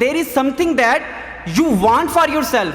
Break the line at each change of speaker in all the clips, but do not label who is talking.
there is something that you want for yourself.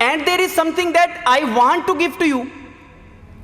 And there is something that I want to give to you.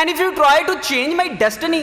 And if you try to change my destiny,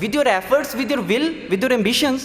with your efforts, with your will, with your ambitions,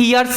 ERC